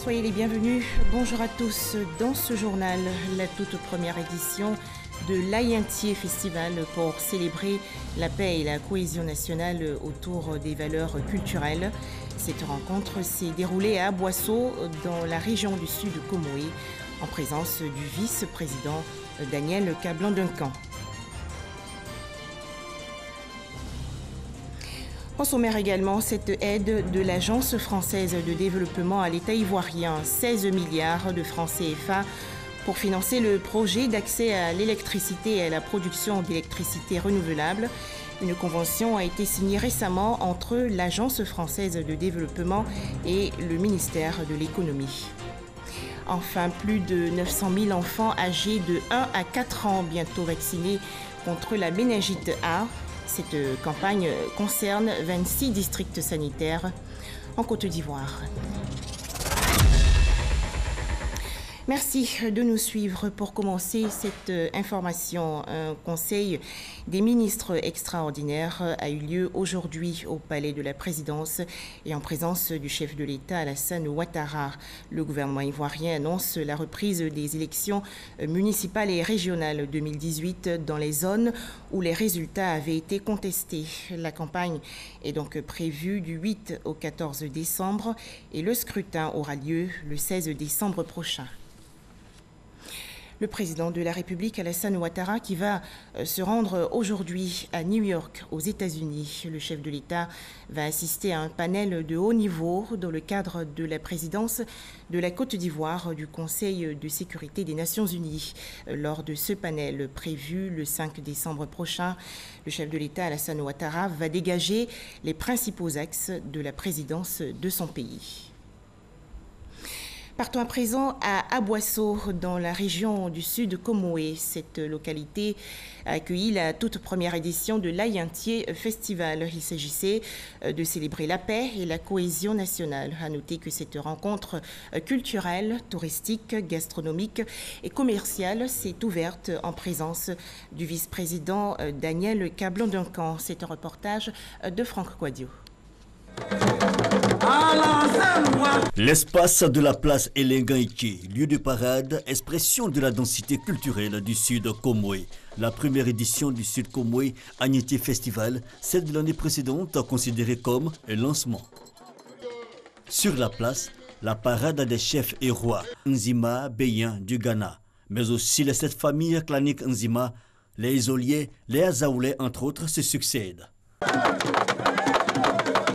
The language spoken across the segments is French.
Soyez les bienvenus. Bonjour à tous. Dans ce journal, la toute première édition de l'Aïentier Festival pour célébrer la paix et la cohésion nationale autour des valeurs culturelles. Cette rencontre s'est déroulée à Aboisseau, dans la région du sud Comoé, en présence du vice-président Daniel Kablan-Duncan. En sommaire également, cette aide de l'Agence française de développement à l'État ivoirien, 16 milliards de francs CFA pour financer le projet d'accès à l'électricité et à la production d'électricité renouvelable. Une convention a été signée récemment entre l'Agence française de développement et le ministère de l'économie. Enfin, plus de 900 000 enfants âgés de 1 à 4 ans bientôt vaccinés contre la méningite A. Cette campagne concerne 26 districts sanitaires en Côte d'Ivoire. Merci de nous suivre. Pour commencer cette information, un conseil des ministres extraordinaire a eu lieu aujourd'hui au Palais de la Présidence et en présence du chef de l'État Alassane Ouattara. Le gouvernement ivoirien annonce la reprise des élections municipales et régionales 2018 dans les zones où les résultats avaient été contestés. La campagne est donc prévue du 8 au 14 décembre et le scrutin aura lieu le 16 décembre prochain. Le président de la République, Alassane Ouattara, qui va se rendre aujourd'hui à New York, aux États-Unis. Le chef de l'État va assister à un panel de haut niveau dans le cadre de la présidence de la Côte d'Ivoire du Conseil de sécurité des Nations Unies. Lors de ce panel prévu le 5 décembre prochain, le chef de l'État, Alassane Ouattara, va dégager les principaux axes de la présidence de son pays. Partons à présent à Aboisseau, dans la région du sud Comoé. Cette localité a accueilli la toute première édition de l'Aïentier Festival. Il s'agissait de célébrer la paix et la cohésion nationale. À noter que cette rencontre culturelle, touristique, gastronomique et commerciale s'est ouverte en présence du vice-président Daniel Kablan-Duncan. C'est un reportage de Franck Quadio. L'espace de la place Elengaïké, lieu de parade, expression de la densité culturelle du Sud Comoé. La première édition du Sud Comoé Aïentier Festival, celle de l'année précédente, considérée comme un lancement. Sur la place, la parade des chefs et rois, Nzima Beyin du Ghana, mais aussi les 7 familles claniques Nzima, les Isoliers, les Azaoulais entre autres se succèdent.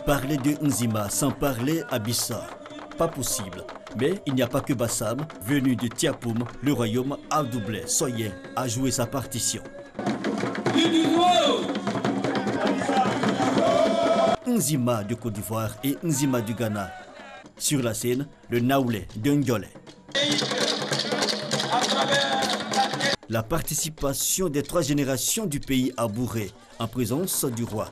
Parler de Nzima sans parler à Bissa, pas possible. Mais il n'y a pas que Bassam, venu de Tiapoum, le royaume Abdoublé Soyen, a joué sa partition. Nzima de Côte d'Ivoire et Nzima du Ghana. Sur la scène, le Naoulé de Ndiolé. La participation des 3 générations du pays à Bourré, en présence du roi.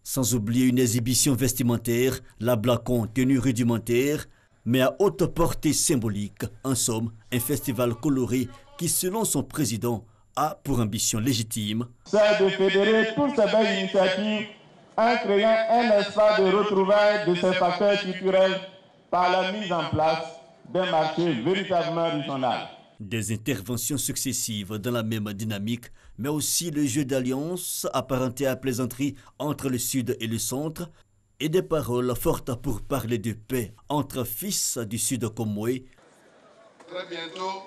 Sans oublier une exhibition vestimentaire, la blacon tenue rudimentaire, mais à haute portée symbolique. En somme, un festival coloré qui, selon son président, a pour ambition légitime c'est de fédérer toutes ces belles initiatives en créant un espace de retrouvailles de ces facteurs culturels par la mise en place d'un marché véritablement régional. Des interventions successives dans la même dynamique, mais aussi le jeu d'alliance apparenté à plaisanterie entre le sud et le centre, et des paroles fortes pour parler de paix entre fils du sud Comoé. Très bientôt,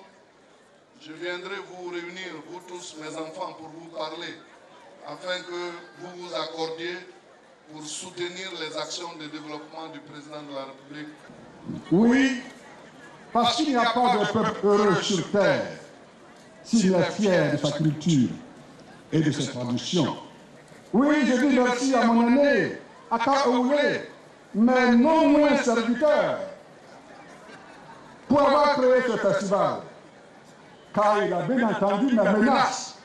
je viendrai vous réunir, vous tous mes enfants, pour vous parler, afin que vous vous accordiez pour soutenir les actions de développement du président de la République. Oui, parce qu'il n'y a pas de peuple heureux sur terre s'il est fier de sa culture et de ses traditions. Oui, je dis merci à mon aîné, à Kaoulé, mais non moins serviteur, pour avoir créé ce festival. Car il a bien entendu la menace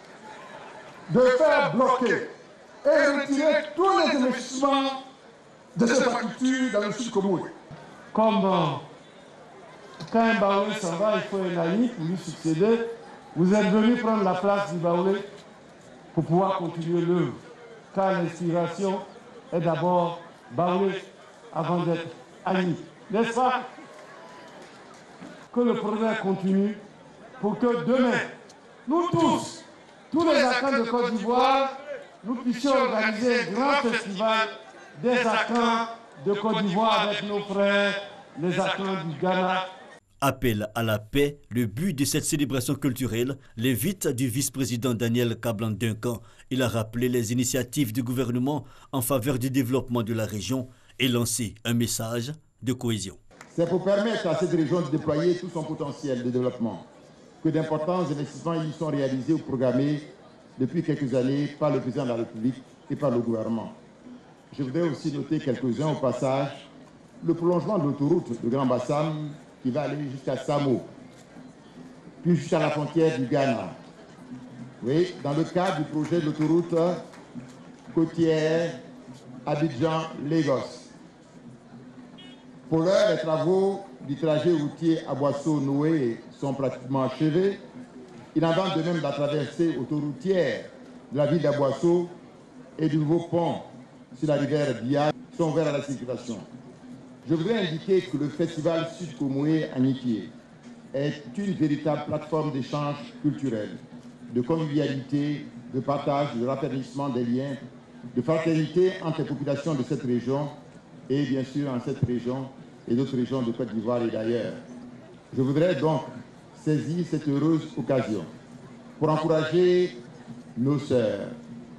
de faire bloquer et retirer tous les investissements de cette culture dans le sud Comoé. Comme quand un Baoulé s'en va, il faut un ami pour lui succéder. Vous êtes venu prendre la place du Baoulé pour pouvoir continuer l'œuvre. Car l'inspiration est d'abord Baoulé avant d'être Annie. n'est-ce pas? Que le progrès continue pour que demain, nous tous, tous les Akans de Côte d'Ivoire, nous puissions organiser un grand festival des Akans de Côte d'Ivoire avec nos frères, les Akans du Ghana. Appel à la paix, le but de cette célébration culturelle, l'invite du vice-président Daniel Kablan-Duncan. Il a rappelé les initiatives du gouvernement en faveur du développement de la région et lancé un message de cohésion. C'est pour permettre à cette région de déployer tout son potentiel de développement que d'importants investissements y sont réalisés ou programmés depuis quelques années par le président de la République et par le gouvernement. Je voudrais aussi noter quelques-uns au passage. Le prolongement de l'autoroute de Grand Bassam qui va aller jusqu'à Samo, puis jusqu'à la frontière du Ghana. Oui, dans le cadre du projet de l'autoroute côtière Abidjan-Lagos. Pour l'heure, les travaux du trajet routier à Boisseau-Noé sont pratiquement achevés. Il en va de même de la traversée autoroutière de la ville d'Aboisseau et du nouveau pont sur la rivière Bia sont ouverts à la circulation. Je voudrais indiquer que le festival Sud-Comoé à Nikié est une véritable plateforme d'échange culturel, de convivialité, de partage, de raffermissement des liens, de fraternité entre les populations de cette région et bien sûr en cette région et d'autres régions de Côte d'Ivoire et d'ailleurs. Je voudrais donc saisir cette heureuse occasion pour encourager nos sœurs,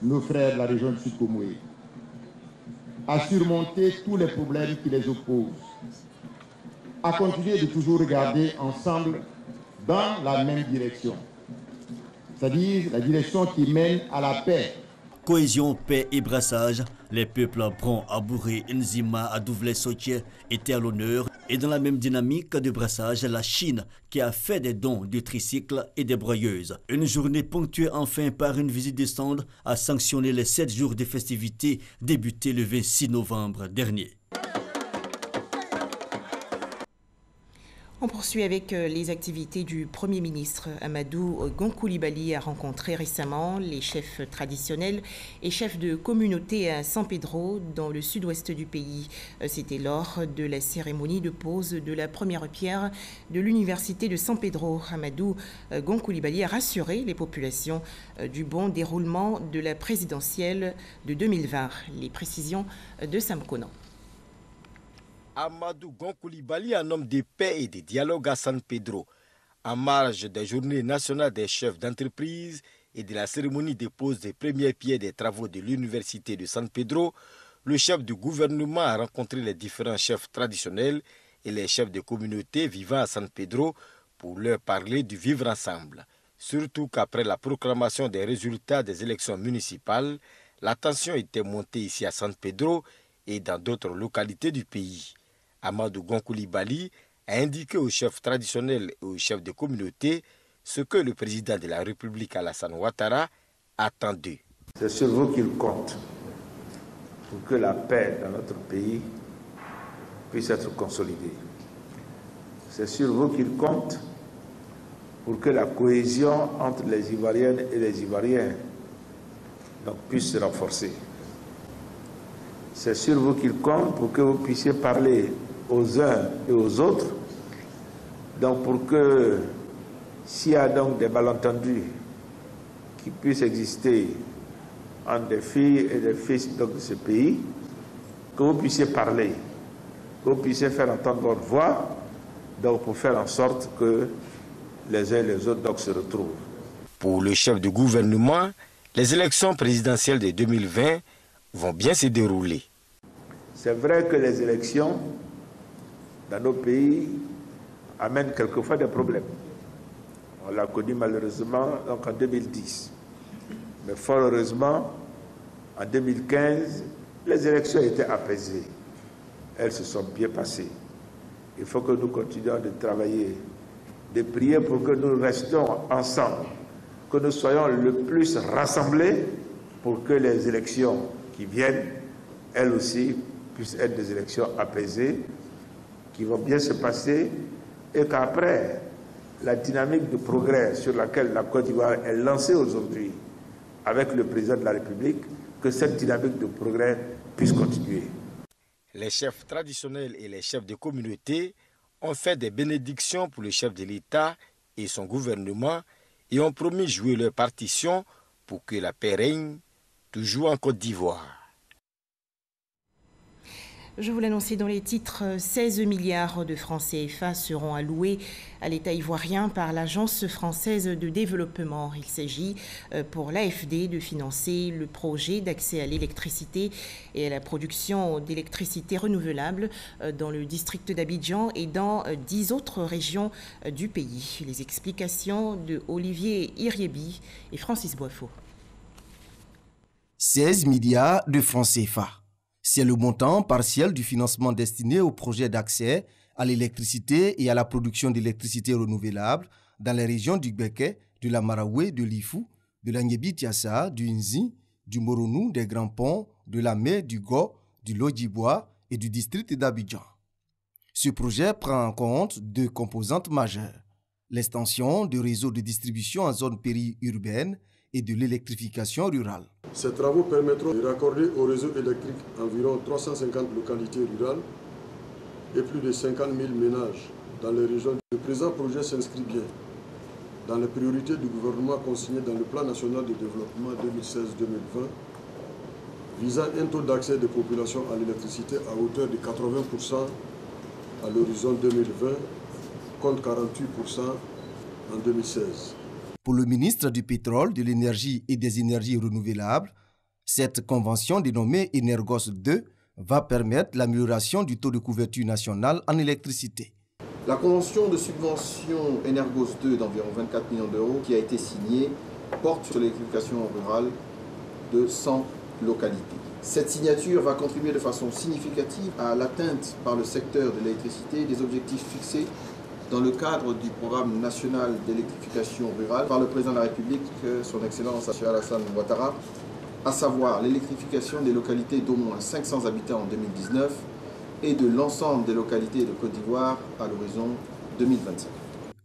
nos frères de la région du Sud-Comoé à surmonter tous les problèmes qui les opposent, à continuer de toujours regarder ensemble dans la même direction, c'est-à-dire la direction qui mène à la paix. Cohésion, paix et brassage, les peuples Bron, Abouré, Nzima, Adouvle-Sotier étaient à l'honneur. Et dans la même dynamique de brassage, la Chine qui a fait des dons de tricycles et des broyeuses. Une journée ponctuée enfin par une visite des stands a sanctionné les 7 jours de festivités débutés le 26 novembre dernier. On poursuit avec les activités du Premier ministre. Amadou Gon Coulibaly a rencontré récemment les chefs traditionnels et chefs de communauté à San Pedro, dans le sud-ouest du pays. C'était lors de la cérémonie de pose de la première pierre de l'université de San Pedro. Amadou Gon Coulibaly a rassuré les populations du bon déroulement de la présidentielle de 2020. Les précisions de Sam Konan. Amadou Gon Coulibaly, un homme de paix et de dialogue à San Pedro, en marge des journées nationales des chefs d'entreprise et de la cérémonie de pose des premières pierres des travaux de l'université de San Pedro, le chef du gouvernement a rencontré les différents chefs traditionnels et les chefs de communauté vivant à San Pedro pour leur parler du vivre ensemble. Surtout qu'après la proclamation des résultats des élections municipales, la tension était montée ici à San Pedro et dans d'autres localités du pays. Amadou Gon Coulibaly a indiqué aux chefs traditionnels et aux chefs de communauté ce que le président de la République, Alassane Ouattara, attend d'eux. C'est sur vous qu'il compte pour que la paix dans notre pays puisse être consolidée. C'est sur vous qu'il compte pour que la cohésion entre les Ivoiriennes et les Ivoiriens puisse se renforcer. C'est sur vous qu'il compte pour que vous puissiez parler aux uns et aux autres, donc pour que s'il y a donc des malentendus qui puissent exister entre des filles et des fils de ce pays, que vous puissiez parler, que vous puissiez faire entendre votre voix, donc pour faire en sorte que les uns et les autres donc se retrouvent. Pour le chef du gouvernement, les élections présidentielles de 2020 vont bien se dérouler. C'est vrai que les élections dans nos pays amènent quelquefois des problèmes. On l'a connu malheureusement donc en 2010. Mais fort heureusement, en 2015, les élections étaient apaisées. Elles se sont bien passées. Il faut que nous continuions de travailler, de prier pour que nous restions ensemble, que nous soyons le plus rassemblés pour que les élections qui viennent, elles aussi, puissent être des élections apaisées, qui vont bien se passer, et qu'après, la dynamique de progrès sur laquelle la Côte d'Ivoire est lancée aujourd'hui avec le président de la République, que cette dynamique de progrès puisse continuer. Les chefs traditionnels et les chefs de communauté ont fait des bénédictions pour le chef de l'État et son gouvernement et ont promis jouer leur partition pour que la paix règne toujours en Côte d'Ivoire. Je vous l'annonçais dans les titres, 16 milliards de francs CFA seront alloués à l'État ivoirien par l'Agence française de développement. Il s'agit pour l'AFD de financer le projet d'accès à l'électricité et à la production d'électricité renouvelable dans le district d'Abidjan et dans 10 autres régions du pays. Les explications de Olivier Iriebi et Francis Boifo. 16 milliards de francs CFA. C'est le montant partiel du financement destiné au projet d'accès à l'électricité et à la production d'électricité renouvelable dans les régions du Gbeke, de la Maraoué, de l'Ifou, de la Nyebi-Tiassa, du Nzi, du Moronou, des Grands Ponts, de la Mé, du Go, du Lodjibois et du district d'Abidjan. Ce projet prend en compte deux composantes majeures: l'extension du réseau de distribution en zone périurbaine et de l'électrification rurale. Ces travaux permettront de raccorder au réseau électrique environ 350 localités rurales et plus de 50 000 ménages dans les régions. Le présent projet s'inscrit bien dans les priorités du gouvernement consignées dans le plan national de développement 2016-2020 visant un taux d'accès des populations à l'électricité à hauteur de 80% à l'horizon 2020 contre 48% en 2016. Pour le ministre du Pétrole, de l'Énergie et des Énergies renouvelables, cette convention dénommée Energos 2 va permettre l'amélioration du taux de couverture nationale en électricité. La convention de subvention Energos 2 d'environ 24 millions d'euros qui a été signée porte sur l'électrification rurale de 100 localités. Cette signature va contribuer de façon significative à l'atteinte par le secteur de l'électricité des objectifs fixés dans le cadre du programme national d'électrification rurale par le président de la République, son Excellence M. Alassane Ouattara, à savoir l'électrification des localités d'au moins 500 habitants en 2019 et de l'ensemble des localités de Côte d'Ivoire à l'horizon 2025.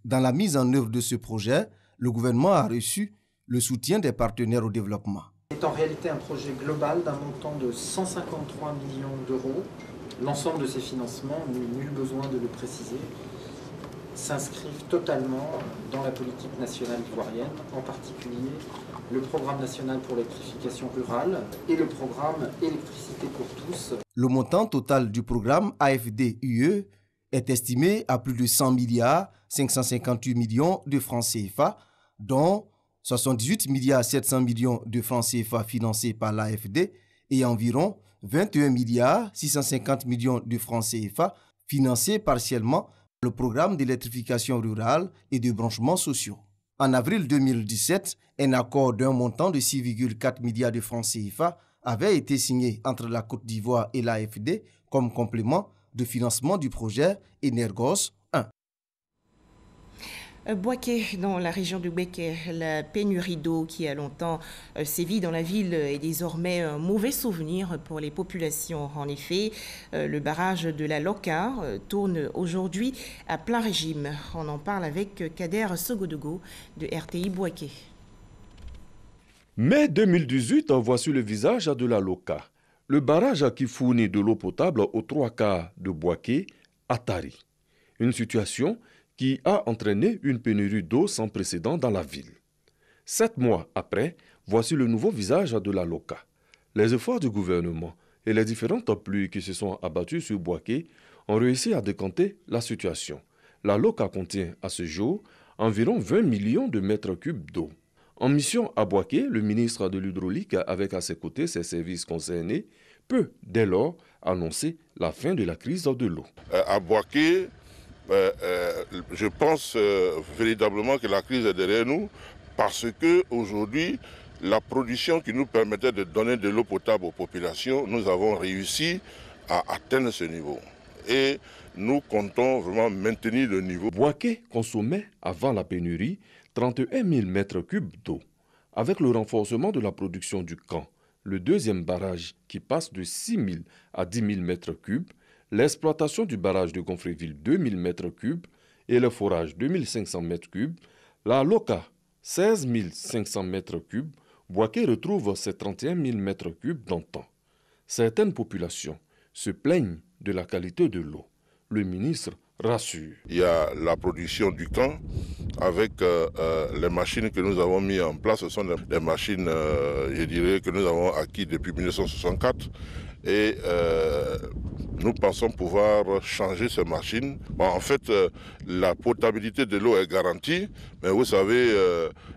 Dans la mise en œuvre de ce projet, le gouvernement a reçu le soutien des partenaires au développement. C'est en réalité un projet global d'un montant de 153 millions d'euros. L'ensemble de ces financements, nul besoin de le préciser, s'inscrivent totalement dans la politique nationale ivoirienne, en particulier le programme national pour l'électrification rurale et le programme Électricité pour tous. Le montant total du programme AFD-UE est estimé à plus de 100 milliards 558 millions de francs CFA, dont 78 milliards 700 millions de francs CFA financés par l'AFD et environ 21 milliards 650 millions de francs CFA financés partiellement le programme d'électrification rurale et de branchements sociaux. En avril 2017, un accord d'un montant de 6,4 milliards de francs CFA avait été signé entre la Côte d'Ivoire et l'AFD comme complément de financement du projet Energos 1. Bouaké, dans la région du Gbeke, la pénurie d'eau qui a longtemps sévi dans la ville est désormais un mauvais souvenir pour les populations. En effet, le barrage de la Loka tourne aujourd'hui à plein régime. On en parle avec Kader Sogodogo de RTI Bouaké. Mai 2018, voici le visage de la Loka. Le barrage qui fournit de l'eau potable aux 3 quarts de Bouaké à Tari. Une situation qui a entraîné une pénurie d'eau sans précédent dans la ville. 7 mois après, voici le nouveau visage de la Loka. Les efforts du gouvernement et les différentes pluies qui se sont abattues sur Bouaké ont réussi à décanter la situation. La Loka contient à ce jour environ 20 millions de mètres cubes d'eau. En mission à Bouaké, le ministre de l'Hydraulique, avec à ses côtés ses services concernés, peut dès lors annoncer la fin de la crise de l'eau. À Bouaké, je pense véritablement que la crise est derrière nous parce qu'aujourd'hui, la production qui nous permettait de donner de l'eau potable aux populations, nous avons réussi à atteindre ce niveau. Et nous comptons vraiment maintenir le niveau. Bouaké consommait, avant la pénurie, 31 000 mètres cubes d'eau. Avec le renforcement de la production du camp, le deuxième barrage qui passe de 6 000 à 10 000 mètres cubes, l'exploitation du barrage de Gonfreville 2 000 mètres cubes et le forage 2 500 mètres cubes, la Loka 16 500 mètres cubes, Bouaké retrouve ses 31 000 mètres cubes d'antan. Certaines populations se plaignent de la qualité de l'eau. Le ministre rassure. Il y a la production du camp avec les machines que nous avons mises en place. Ce sont des machines, je dirais, que nous avons acquises depuis 1964. Et nous pensons pouvoir changer ces machines. Bon, en fait, la potabilité de l'eau est garantie, mais vous savez,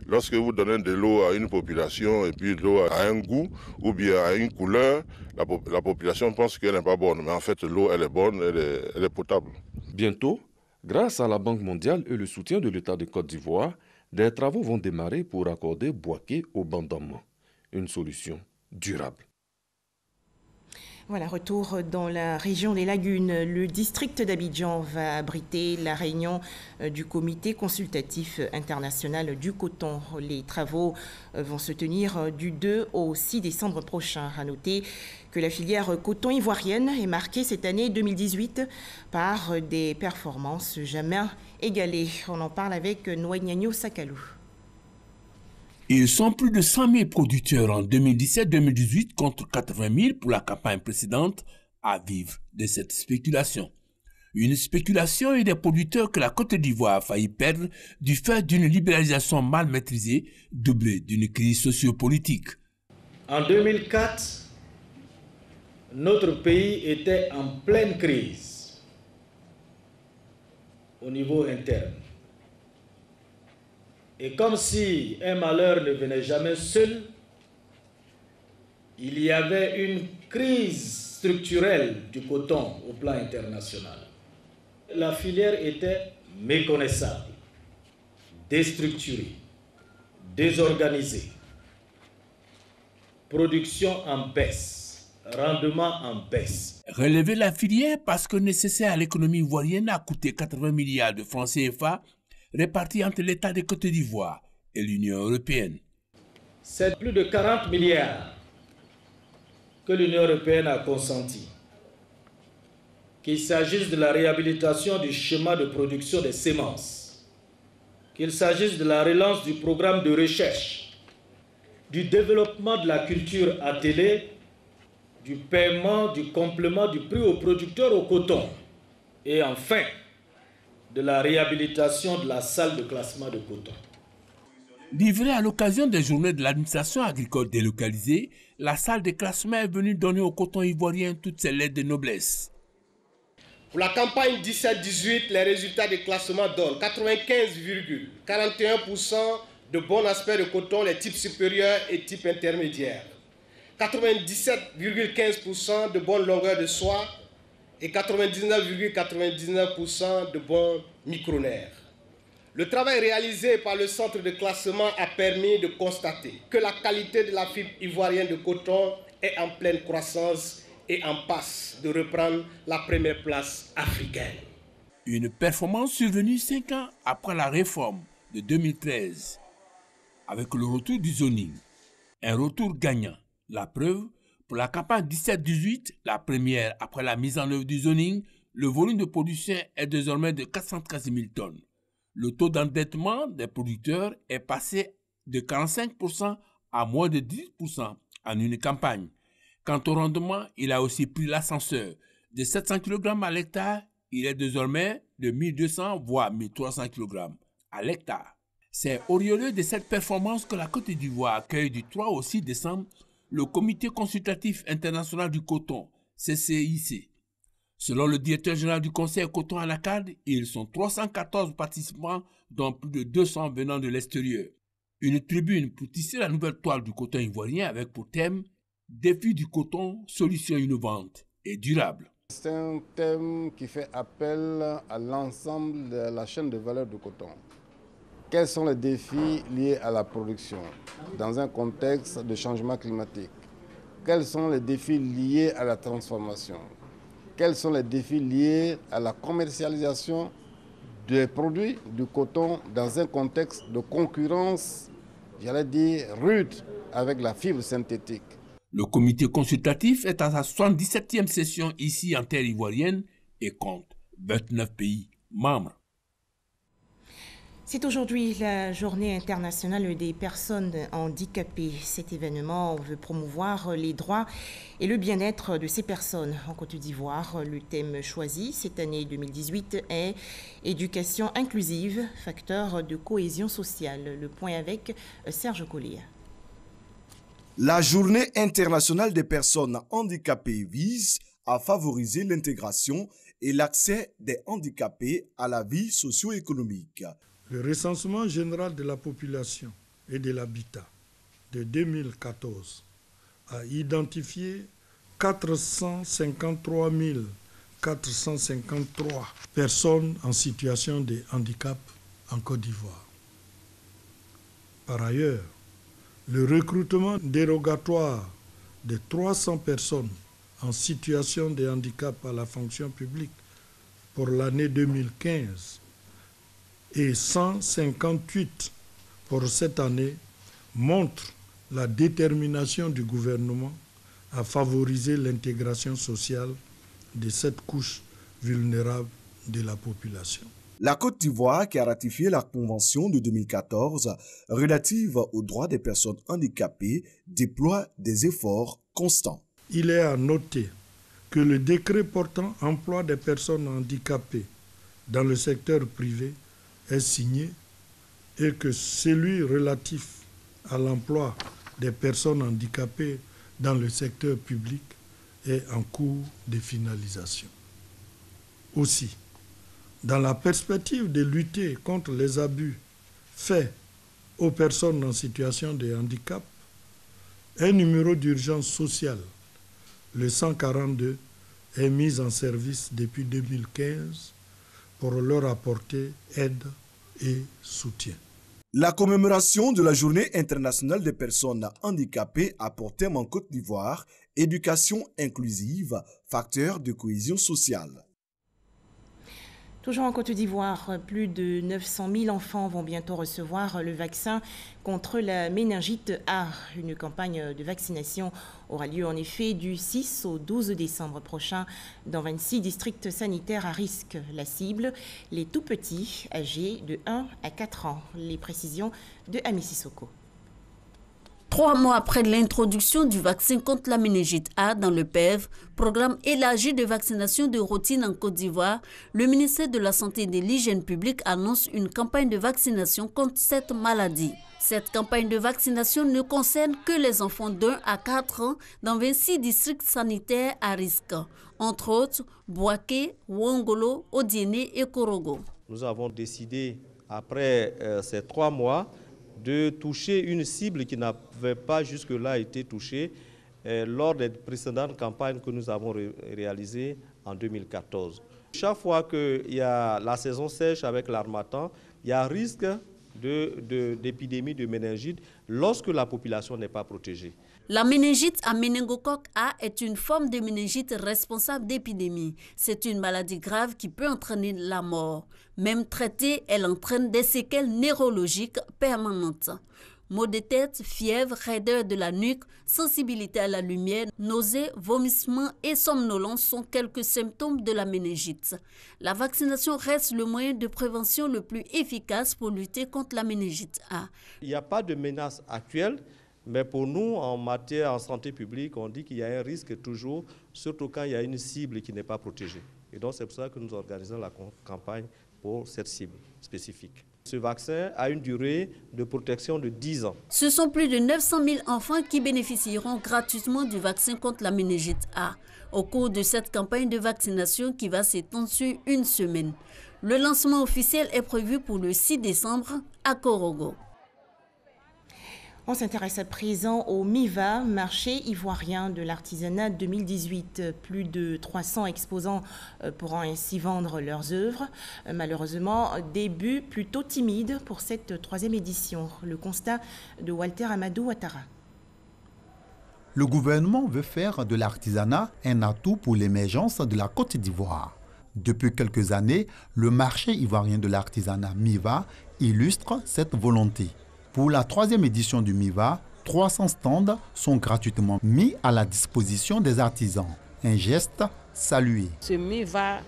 lorsque vous donnez de l'eau à une population et puis l'eau a un goût ou bien a une couleur, la population pense qu'elle n'est pas bonne. Mais en fait, l'eau, elle est bonne, elle est potable. Bientôt, grâce à la Banque mondiale et le soutien de l'État de Côte d'Ivoire, des travaux vont démarrer pour accorder Bouaké au Bandama. Une solution durable. Voilà, retour dans la région des Lagunes. Le district d'Abidjan va abriter la réunion du comité consultatif international du coton. Les travaux vont se tenir du 2 au 6 décembre prochain. À noter que la filière coton ivoirienne est marquée cette année 2018 par des performances jamais égalées. On en parle avec Noagnagno Sakalou. Ils sont plus de 100 000 producteurs en 2017-2018 contre 80 000 pour la campagne précédente à vivre de cette spéculation. Une spéculation et des producteurs que la Côte d'Ivoire a failli perdre du fait d'une libéralisation mal maîtrisée, doublée d'une crise sociopolitique. En 2004, notre pays était en pleine crise au niveau interne. Et comme si un malheur ne venait jamais seul, il y avait une crise structurelle du coton au plan international. La filière était méconnaissable, déstructurée, désorganisée, production en baisse, rendement en baisse. Relever la filière parce que nécessaire à l'économie ivoirienne a coûté 80 milliards de francs CFA répartis entre l'État de Côte d'Ivoire et l'Union européenne. C'est plus de 40 milliards que l'Union européenne a consenti. Qu'il s'agisse de la réhabilitation du schéma de production des semences, qu'il s'agisse de la relance du programme de recherche, du développement de la culture attelée, du paiement du complément du prix aux producteurs au coton et enfin de la réhabilitation de la salle de classement de coton. Livrée à l'occasion des journées de l'administration agricole délocalisée, la salle de classement est venue donner au coton ivoirien toutes ses lettres de noblesse. Pour la campagne 17-18, les résultats de classement donnent 95,41% de bon aspect de coton, les types supérieurs et types intermédiaires, 97,15% de bonne longueur de soie, et 99,99% de bons micronaires. Le travail réalisé par le centre de classement a permis de constater que la qualité de la fibre ivoirienne de coton est en pleine croissance et en passe de reprendre la première place africaine. Une performance survenue 5 ans après la réforme de 2013, avec le retour du zoning. Un retour gagnant. La preuve, pour la campagne 17-18, la première après la mise en œuvre du zoning, le volume de production est désormais de 413 000 tonnes. Le taux d'endettement des producteurs est passé de 45% à moins de 10% en une campagne. Quant au rendement, il a aussi pris l'ascenseur. De 700 kg à l'hectare, il est désormais de 1200 voire 1300 kg à l'hectare. C'est auréolé de cette performance que la Côte d'Ivoire accueille du 3 au 6 décembre le Comité consultatif international du coton, CCIC. Selon le directeur général du Conseil coton à l'ACAD, ils sont 314 participants, dont plus de 200 venant de l'extérieur. Une tribune pour tisser la nouvelle toile du coton ivoirien avec pour thème « Défi du coton, solutions innovantes et durables ». C'est un thème qui fait appel à l'ensemble de la chaîne de valeur du coton. Quels sont les défis liés à la production dans un contexte de changement climatique? Quels sont les défis liés à la transformation? Quels sont les défis liés à la commercialisation des produits du coton dans un contexte de concurrence, j'allais dire, rude avec la fibre synthétique? Le comité consultatif est à sa 77e session ici en terre ivoirienne et compte 29 pays membres. C'est aujourd'hui la journée internationale des personnes handicapées. Cet événement veut promouvoir les droits et le bien-être de ces personnes. En Côte d'Ivoire, le thème choisi cette année 2018 est « Éducation inclusive, facteur de cohésion sociale ». Le point avec Serge Collier. La journée internationale des personnes handicapées vise à favoriser l'intégration et l'accès des handicapés à la vie socio-économique. Le recensement général de la population et de l'habitat de 2014 a identifié 453 453 personnes en situation de handicap en Côte d'Ivoire. Par ailleurs, le recrutement dérogatoire de 300 personnes en situation de handicap à la fonction publique pour l'année 2015 et 158 pour cette année montre la détermination du gouvernement à favoriser l'intégration sociale de cette couche vulnérable de la population. La Côte d'Ivoire, qui a ratifié la Convention de 2014 relative aux droits des personnes handicapées, déploie des efforts constants. Il est à noter que le décret portant emploi des personnes handicapées dans le secteur privé est signé et que celui relatif à l'emploi des personnes handicapées dans le secteur public est en cours de finalisation. Aussi, dans la perspective de lutter contre les abus faits aux personnes en situation de handicap, un numéro d'urgence sociale, le 142, est mis en service depuis 2015 pour leur apporter aide et soutien. La commémoration de la Journée internationale des personnes handicapées a pour thème en Côte d'Ivoire « Éducation inclusive, facteur de cohésion sociale ». Toujours en Côte d'Ivoire, plus de 900 000 enfants vont bientôt recevoir le vaccin contre la méningite A. Une campagne de vaccination aura lieu en effet du 6 au 12 décembre prochain dans 26 districts sanitaires à risque. La cible, les tout-petits âgés de 1 à 4 ans. Les précisions de Ami Sissoko. 3 mois après l'introduction du vaccin contre la méningite A dans le PEV, programme élargi de vaccination de routine en Côte d'Ivoire, le ministère de la Santé et de l'Hygiène publique annonce une campagne de vaccination contre cette maladie. Cette campagne de vaccination ne concerne que les enfants d'1 à 4 ans dans 26 districts sanitaires à risque, entre autres Bouaké, Wongolo, Odiéné et Korogo. Nous avons décidé, après ces 3 mois, de toucher une cible qui n'avait pas jusque-là été touchée lors des précédentes campagnes que nous avons réalisées en 2014. Chaque fois qu'il y a la saison sèche avec l'harmattan, il y a un risque d'épidémie de méningite lorsque la population n'est pas protégée. La méningite à méningocoque A est une forme de méningite responsable d'épidémie. C'est une maladie grave qui peut entraîner la mort. Même traitée, elle entraîne des séquelles neurologiques permanentes. Maux de tête, fièvre, raideur de la nuque, sensibilité à la lumière, nausées, vomissements et somnolence sont quelques symptômes de la méningite. La vaccination reste le moyen de prévention le plus efficace pour lutter contre la méningite A. Il n'y a pas de menace actuelle, mais pour nous, en matière en santé publique, on dit qu'il y a un risque toujours, surtout quand il y a une cible qui n'est pas protégée. Et donc c'est pour ça que nous organisons la campagne pour cette cible spécifique. Ce vaccin a une durée de protection de 10 ans. Ce sont plus de 900 000 enfants qui bénéficieront gratuitement du vaccin contre la méningite A au cours de cette campagne de vaccination qui va s'étendre sur une semaine. Le lancement officiel est prévu pour le 6 décembre à Korogo. On s'intéresse à présent au MIVA, marché ivoirien de l'artisanat 2018. Plus de 300 exposants pourront ainsi vendre leurs œuvres. Malheureusement, début plutôt timide pour cette 3e édition. Le constat de Walter Amadou Ouattara. Le gouvernement veut faire de l'artisanat un atout pour l'émergence de la Côte d'Ivoire. Depuis quelques années, le marché ivoirien de l'artisanat MIVA illustre cette volonté. Pour la 3e édition du MIVA, 300 stands sont gratuitement mis à la disposition des artisans. Un geste salué. Ce MIVA,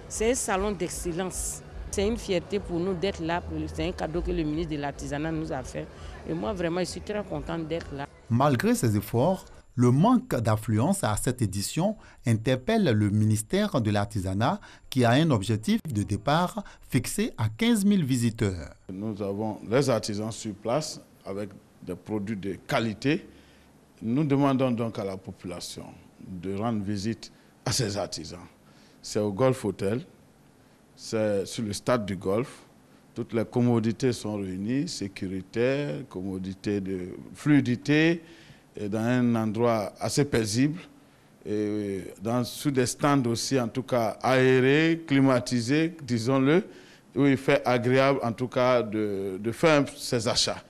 c'est un salon d'excellence C'est une fierté pour nous d'être là. C'est un cadeau que le ministre de l'Artisanat nous a fait. Et moi, vraiment, je suis très contente d'être là. Malgré ces efforts, le manque d'affluence à cette édition interpelle le ministère de l'Artisanat qui a un objectif de départ fixé à 15 000 visiteurs. Nous avons les artisans sur place avec des produits de qualité. Nous demandons donc à la population de rendre visite à ces artisans. C'est au Golf Hotel, c'est sur le stade du Golf. Toutes les commodités sont réunies, sécurité, commodité de fluidité, et dans un endroit assez paisible, et sous des stands aussi, en tout cas aérés, climatisés, disons-le, où il fait agréable en tout cas de faire ses achats.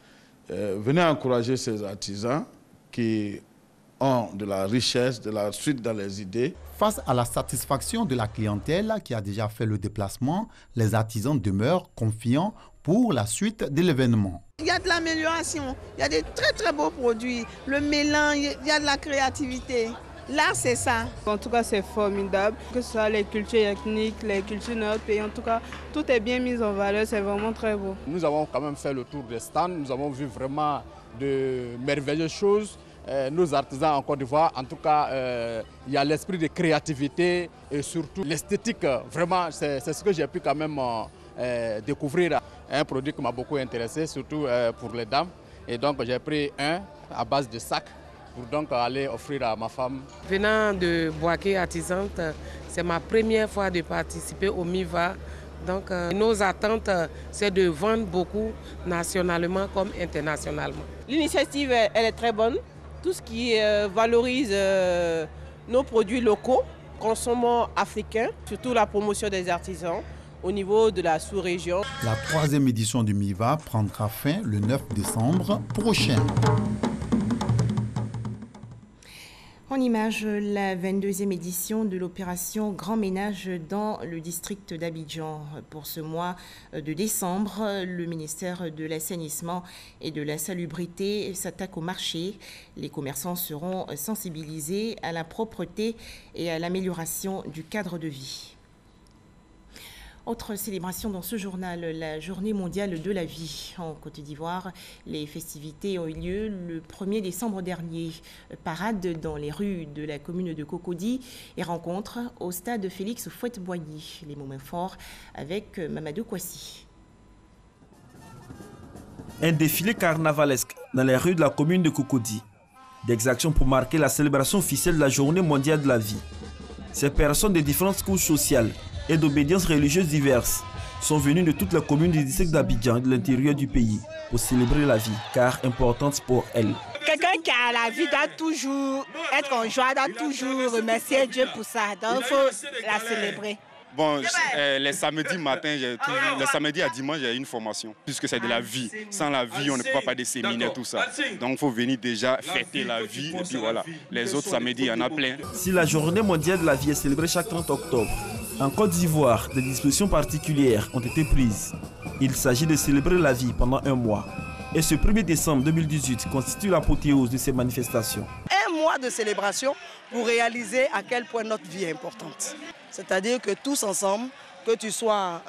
Venez encourager ces artisans qui ont de la richesse, de la suite dans les idées. Face à la satisfaction de la clientèle qui a déjà fait le déplacement, les artisans demeurent confiants pour la suite de l'événement. Il y a de l'amélioration, il y a des très très beaux produits, le mélange, il y a de la créativité. L'art, c'est ça. En tout cas, c'est formidable, que ce soit les cultures ethniques, les cultures de notre pays. En tout cas, tout est bien mis en valeur, c'est vraiment très beau. Nous avons quand même fait le tour des stands, nous avons vu vraiment de merveilleuses choses. Nos artisans en Côte d'Ivoire, en tout cas, il y a l'esprit de créativité et surtout l'esthétique. Vraiment, c'est ce que j'ai pu quand même découvrir. Un produit qui m'a beaucoup intéressé, surtout pour les dames. Et donc, j'ai pris un à base de sac pour donc aller offrir à ma femme. Venant de Boaké Artisante, c'est ma première fois de participer au MIVA. Donc, nos attentes, c'est de vendre beaucoup nationalement comme internationalement. L'initiative, elle est très bonne. Tout ce qui valorise nos produits locaux, consommons africains, surtout la promotion des artisans au niveau de la sous-région. La 3e édition du MIVA prendra fin le 9 décembre prochain. En image, la 22e édition de l'opération Grand Ménage dans le district d'Abidjan. Pour ce mois de décembre, le ministère de l'Assainissement et de la Salubrité s'attaque au marché. Les commerçants seront sensibilisés à la propreté et à l'amélioration du cadre de vie. Autre célébration dans ce journal, la Journée mondiale de la vie en Côte d'Ivoire. Les festivités ont eu lieu le 1er décembre dernier. Parade dans les rues de la commune de Cocody et rencontre au stade Félix Houphouët-Boigny. Les moments forts avec Mamadou Kouassi. Un défilé carnavalesque dans les rues de la commune de Cocody. Des actions pour marquer la célébration officielle de la Journée mondiale de la vie. Ces personnes de différentes couches sociales et d'obédiences religieuses diverses sont venus de toutes les communes du district d'Abidjan et de l'intérieur du pays pour célébrer la vie, car importante pour elles. Quelqu'un qui a la vie doit toujours être en joie, doit toujours remercier Dieu pour ça. Donc il faut la célébrer. Bon, les samedis matin, le samedi à dimanche, j'ai une formation, puisque c'est de la vie. Sans la vie, on ne peut pas des séminaires, tout ça. Donc il faut venir déjà fêter la vie, et puis voilà. Les autres samedis, il y en a plein. Si la Journée mondiale de la vie est célébrée chaque 30 octobre, en Côte d'Ivoire, des dispositions particulières ont été prises. Il s'agit de célébrer la vie pendant un mois. Et ce 1er décembre 2018 constitue l'apothéose de ces manifestations. Un mois de célébration pour réaliser à quel point notre vie est importante. C'est-à-dire que tous ensemble, que tu sois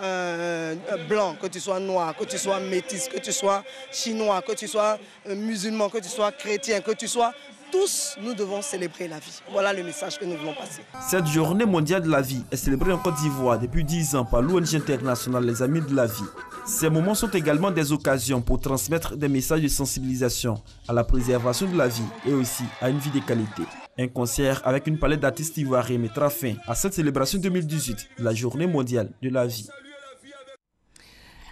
blanc, que tu sois noir, que tu sois métis, que tu sois chinois, que tu sois musulman, que tu sois chrétien, que tu sois... Tous, nous devons célébrer la vie. Voilà le message que nous voulons passer. Cette journée mondiale de la vie est célébrée en Côte d'Ivoire depuis 10 ans par l'ONG internationale Les Amis de la Vie. Ces moments sont également des occasions pour transmettre des messages de sensibilisation à la préservation de la vie et aussi à une vie de qualité. Un concert avec une palette d'artistes ivoiriens mettra fin à cette célébration 2018 de la Journée mondiale de la vie.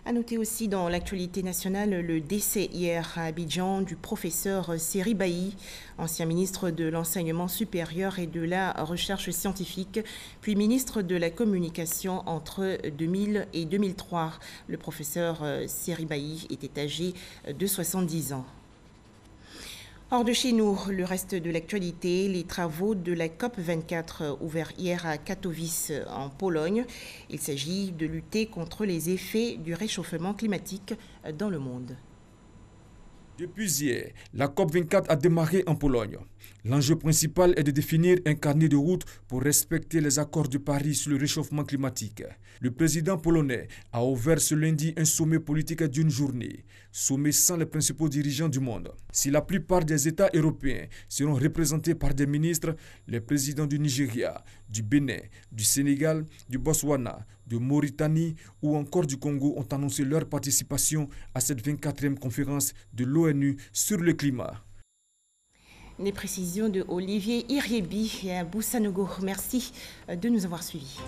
À noter aussi dans l'actualité nationale le décès hier à Abidjan du professeur Seri Bailly, ancien ministre de l'Enseignement supérieur et de la Recherche scientifique, puis ministre de la Communication entre 2000 et 2003. Le professeur Seri Bailly était âgé de 70 ans. Hors de chez nous, le reste de l'actualité, les travaux de la COP24 ouverts hier à Katowice en Pologne. Il s'agit de lutter contre les effets du réchauffement climatique dans le monde. Depuis hier, la COP24 a démarré en Pologne. L'enjeu principal est de définir un carnet de route pour respecter les accords de Paris sur le réchauffement climatique. Le président polonais a ouvert ce lundi un sommet politique d'une journée, sommet sans les principaux dirigeants du monde. Si la plupart des États européens seront représentés par des ministres, les présidents du Nigeria, du Bénin, du Sénégal, du Botswana, de Mauritanie ou encore du Congo ont annoncé leur participation à cette 24e conférence de l'ONU sur le climat. Les précisions de Olivier Iriebi et Boussanogo. Merci de nous avoir suivis.